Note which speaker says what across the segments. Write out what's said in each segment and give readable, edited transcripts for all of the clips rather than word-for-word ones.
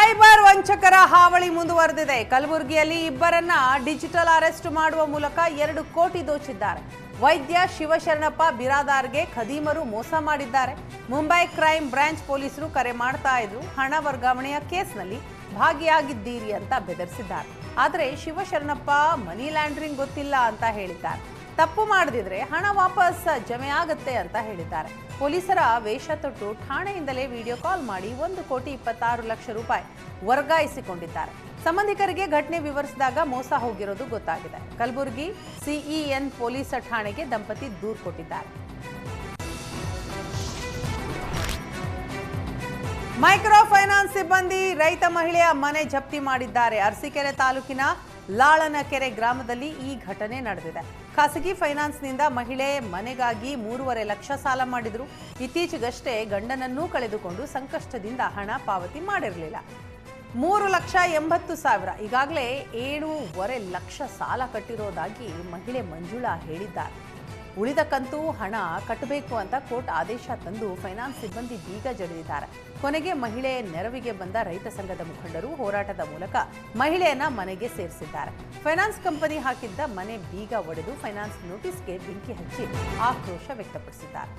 Speaker 1: Cyber ವಂಚಕರ ಹಾವಳಿ ಮುಂದುವರೆದಿದೆ. ಕಲಬುರಗಿಯಲ್ಲಿ ಇಬ್ಬರನ್ನ ಡಿಜಿಟಲ್ ಅರೆಸ್ಟ್ ಮಾಡುವ ಮೂಲಕ 2 ಕೋಟಿ ದೋಚಿದ್ದಾರೆ. ವೈದ್ಯ ಶಿವಶರಣಪ್ಪ ಬಿರಾದಾರ್ಗೆ ಖದೀಮರು ಮೋಸ ಮಾಡಿದ್ದಾರೆ. ಮುಂಬೈ ಕ್ರೈಮ್ ಬ್ರಾಂಚ್ ಪೊಲೀಸರು ಕರೆ ಮಾಡ್ತಾ ಇದ್ರು. ಹಣ ವರ್ಗಾವಣೆಯ ಕೇಸ್ನಲ್ಲಿ ಭಾಗಿಯಾಗಿದ್ದೀರಿ ಅಂತ ಬೆದರಿಸಿದ್ದಾರೆ. ಆದರೆ ಶಿವಶರಣಪ್ಪ ಮನಿ ಲ್ಯಾಂಡ್ರಿಂಗ್ ಗೊತ್ತಿಲ್ಲ ಅಂತ ಹೇಳಿದ್ದಾರೆ. ತಪ್ಪು ಮಾಡದಿದ್ರೆ ಹಣ ವಾಪಸ್ ಜಮೆ ಆಗುತ್ತೆ ಅಂತ ಹೇಳಿದ್ದಾರೆ. ಪೊಲೀಸರ ವೇಷ ತೊಟ್ಟು ಠಾಣೆಯಿಂದಲೇ ವಿಡಿಯೋ ಕಾಲ್ ಮಾಡಿ 1,26,00,000 ರೂಪಾಯಿ ವರ್ಗಾಯಿಸಿಕೊಂಡಿದ್ದಾರೆ. ಸಂಬಂಧಿಕರಿಗೆ ಘಟನೆ ವಿವರಿಸಿದಾಗ ಮೋಸ ಹೋಗಿರೋದು ಗೊತ್ತಾಗಿದೆ. ಕಲಬುರಗಿ ಸಿಇಎನ್ ಪೊಲೀಸ್ ಠಾಣೆಗೆ ದಂಪತಿ ದೂರು ಕೊಟ್ಟಿದ್ದಾರೆ. ಮೈಕ್ರೋ ಫೈನಾನ್ಸ್ ಸಿಬ್ಬಂದಿ ರೈತ ಮಹಿಳೆಯ ಮನೆ ಜಪ್ತಿ ಮಾಡಿದ್ದಾರೆ. ಅರಸೀಕೆರೆ ತಾಲೂಕಿನ ಲಾಳನಕೆರೆ ಗ್ರಾಮದಲ್ಲಿ ಈ ಘಟನೆ ನಡೆದಿದೆ. ಖಾಸಗಿ ಫೈನಾನ್ಸ್ನಿಂದ ಮಹಿಳೆ ಮನೆಗಾಗಿ 3.5 ಲಕ್ಷ ಸಾಲ ಮಾಡಿದ್ರು. ಇತ್ತೀಚೆಗಷ್ಟೇ ಗಂಡನನ್ನೂ ಕಳೆದುಕೊಂಡು ಸಂಕಷ್ಟದಿಂದ ಹಣ ಪಾವತಿ ಮಾಡಿರಲಿಲ್ಲ. 3,80,000 ಈಗಾಗಲೇ 7.5 ಲಕ್ಷ ಸಾಲ ಕಟ್ಟಿರೋದಾಗಿ ಮಹಿಳೆ ಮಂಜುಳಾ ಹೇಳಿದ್ದಾರೆ. ಉಳಿದ ಕಂತು ಹಣ ಕಟ್ಟಬೇಕು ಅಂತ ಕೋರ್ಟ್ ಆದೇಶ ತಂದು ಫೈನಾನ್ಸ್ ಸಿಬ್ಬಂದಿ ಬೀಗ ಜಡಿದಿದ್ದಾರೆ. ಕೊನೆಗೆ ಮಹಿಳೆ ನೆರವಿಗೆ ಬಂದ ರೈತ ಸಂಘದ ಮುಖಂಡರು ಹೋರಾಟದ ಮೂಲಕ ಮಹಿಳೆಯನ್ನ ಮನೆಗೆ ಸೇರಿಸಿದ್ದಾರೆ. ಫೈನಾನ್ಸ್ ಕಂಪನಿ ಹಾಕಿದ್ದ ಮನೆ ಬೀಗ ಒಡೆದು ಫೈನಾನ್ಸ್ ನೋಟಿಸ್ಗೆ ಬೆಂಕಿ ಹಚ್ಚಿ ಆಕ್ರೋಶ ವ್ಯಕ್ತಪಡಿಸಿದ್ದಾರೆ.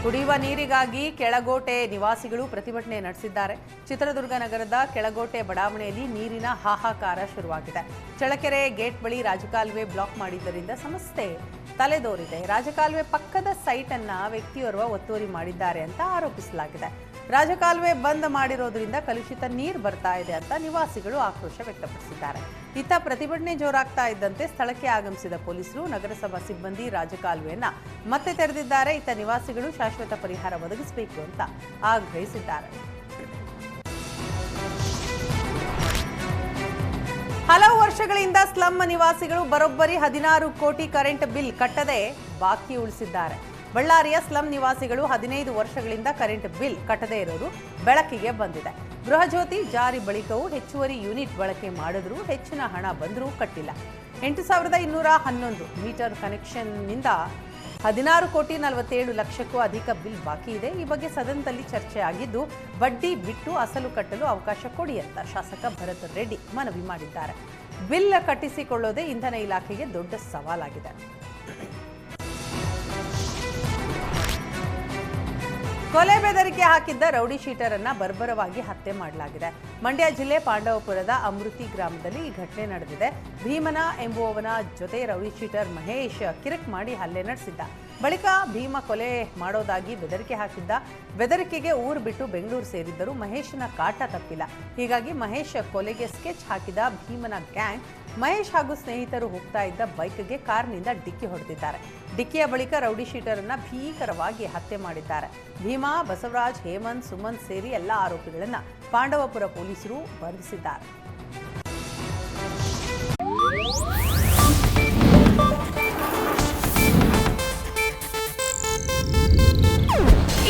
Speaker 1: ಕುಡಿಯುವ ನೀರಿಗಾಗಿ ಕೆಳಗೋಟೆ ನಿವಾಸಿಗಳು ಪ್ರತಿಭಟನೆ ನಡೆಸಿದ್ದಾರೆ. ಚಿತ್ರದುರ್ಗ ನಗರದ ಕೆಳಗೋಟೆ ಬಡಾವಣೆಯಲ್ಲಿ ನೀರಿನ ಹಾಹಾಕಾರ ಶುರುವಾಗಿದೆ. ಚಳ್ಳಕೆರೆ ಗೇಟ್ ಬಳಿ ರಾಜಕಾಲುವೆ ಬ್ಲಾಕ್ ಮಾಡಿದ್ದರಿಂದ ಸಮಸ್ಯೆ ತಲೆದೋರಿದೆ. ರಾಜಕಾಲುವೆ ಪಕ್ಕದ ಸೈಟ್ ಅನ್ನ ವ್ಯಕ್ತಿಯೋರ್ವ ಒತ್ತುವರಿ ಮಾಡಿದ್ದಾರೆ ಅಂತ ಆರೋಪಿಸಲಾಗಿದೆ. ರಾಜಕಾಲುವೆ ಬಂದ್ ಮಾಡಿರೋದ್ರಿಂದ ಕಲುಷಿತ ನೀರು ಬರ್ತಾ ಇದೆ ಅಂತ ನಿವಾಸಿಗಳು ಆಕ್ರೋಶ ವ್ಯಕ್ತಪಡಿಸಿದ್ದಾರೆ. ಇತ್ತ ಪ್ರತಿಭಟನೆ ಜೋರಾಗ್ತಾ ಇದ್ದಂತೆ ಸ್ಥಳಕ್ಕೆ ಆಗಮಿಸಿದ ಪೊಲೀಸರು ನಗರಸಭಾ ಸಿಬ್ಬಂದಿ ರಾಜಕಾಲುವೆಯನ್ನ ಮತ್ತೆ ತೆರೆದಿದ್ದಾರೆ. ಇತ್ತ ನಿವಾಸಿಗಳು ಶಾಶ್ವತ ಪರಿಹಾರ ಒದಗಿಸಬೇಕು ಅಂತ ಆಗ್ರಹಿಸಿದ್ದಾರೆ. ಹಲವು ವರ್ಷಗಳಿಂದ ಸ್ಲಂ ನಿವಾಸಿಗಳು ಬರೋಬ್ಬರಿ 16 ಕೋಟಿ ಕರೆಂಟ್ ಬಿಲ್ ಕಟ್ಟದೆ ಬಾಕಿ ಉಳಿಸಿದ್ದಾರೆ. ಬಳ್ಳಾರಿಯ ಸ್ಲಂ ನಿವಾಸಿಗಳು 15 ವರ್ಷಗಳಿಂದ ಕರೆಂಟ್ ಬಿಲ್ ಕಟ್ಟದೇ ಇರೋದು ಬೆಳಕಿಗೆ ಬಂದಿದೆ. ಗೃಹಜ್ಯೋತಿ ಜಾರಿ ಬಳಿಕವೂ ಹೆಚ್ಚುವರಿ ಯೂನಿಟ್ ಬಳಕೆ ಮಾಡಿದ್ರೂ ಹೆಚ್ಚಿನ ಹಣ ಬಂದರೂ ಕಟ್ಟಿಲ್ಲ. 8,211 ಮೀಟರ್ ಕನೆಕ್ಷನ್ನಿಂದ 16,47,00,000ಕ್ಕೂ ಅಧಿಕ ಬಿಲ್ ಬಾಕಿ ಇದೆ. ಈ ಬಗ್ಗೆ ಸದನದಲ್ಲಿ ಚರ್ಚೆ ಆಗಿದ್ದು, ಬಡ್ಡಿ ಬಿಟ್ಟು ಅಸಲು ಕಟ್ಟಲು ಅವಕಾಶ ಕೊಡಿ ಅಂತ ಶಾಸಕ ಭರತ್ ರೆಡ್ಡಿ ಮನವಿ ಮಾಡಿದ್ದಾರೆ. ಬಿಲ್ ಕಟ್ಟಿಸಿಕೊಳ್ಳೋದೇ ಇಂಧನ ಇಲಾಖೆಗೆ ದೊಡ್ಡ ಸವಾಲಾಗಿದೆ. ಕೊಲೆ ಬೆದರಿಕೆ ಹಾಕಿದ್ದ ರೌಡಿ ಶೀಟರ್ ಅನ್ನ ಬರ್ಬರವಾಗಿ ಹತ್ಯೆ ಮಾಡಲಾಗಿದೆ. ಮಂಡ್ಯ ಜಿಲ್ಲೆ ಪಾಂಡವಪುರದ ಅಮೃತಿ ಗ್ರಾಮದಲ್ಲಿ ಈ ಘಟನೆ ನಡೆದಿದೆ. ಭೀಮನ ಎಂಬುವವನ ಜೊತೆ ರೌಡಿ ಶೀಟರ್ ಮಹೇಶ್ ಕಿರಿಕ್ ಮಾಡಿ ಹಲ್ಲೆ ನಡೆಸಿದ್ದ. ಬಳಿಕ ಭೀಮ ಕೊಲೆ ಮಾಡೋದಾಗಿ ಬೆದರಿಕೆ ಹಾಕಿದ್ದ. ಬೆದರಿಕೆಗೆ ಊರು ಬಿಟ್ಟು ಬೆಂಗಳೂರು ಸೇರಿದ್ದರು. ಮಹೇಶನ ಕಾಟ ತಪ್ಪಿಲ್ಲ. ಹೀಗಾಗಿ ಮಹೇಶ್ ಕೊಲೆಗೆ ಸ್ಕೆಚ್ ಹಾಕಿದ ಭೀಮನ ಗ್ಯಾಂಗ್ ಮಹೇಶ್ ಹಾಗೂ ಸ್ನೇಹಿತರು ಹೋಗ್ತಾ ಇದ್ದ ಬೈಕ್ಗೆ ಕಾರ್ನಿಂದ ಡಿಕ್ಕಿ ಹೊಡೆದಿದ್ದಾರೆ. ಡಿಕ್ಕಿಯ ಬಳಿಕ ರೌಡಿ ಶೀಟರ್ ಅನ್ನ ಭೀಕರವಾಗಿ ಹತ್ಯೆ ಮಾಡಿದ್ದಾರೆ. ಭೀಮಾ, ಬಸವರಾಜ್, ಹೇಮಂತ್, ಸುಮಂತ್ ಸೇರಿ ಎಲ್ಲ ಆರೋಪಿಗಳನ್ನ ಪಾಂಡವಪುರ ಪೊಲೀಸರು ಬಂಧಿಸಿದ್ದಾರೆ.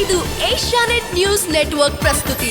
Speaker 2: ಇದು ಏಷ್ಯಾನೆಟ್ ನ್ಯೂಸ್ ನೆಟ್ವರ್ಕ್ ಪ್ರಸ್ತುತಿ.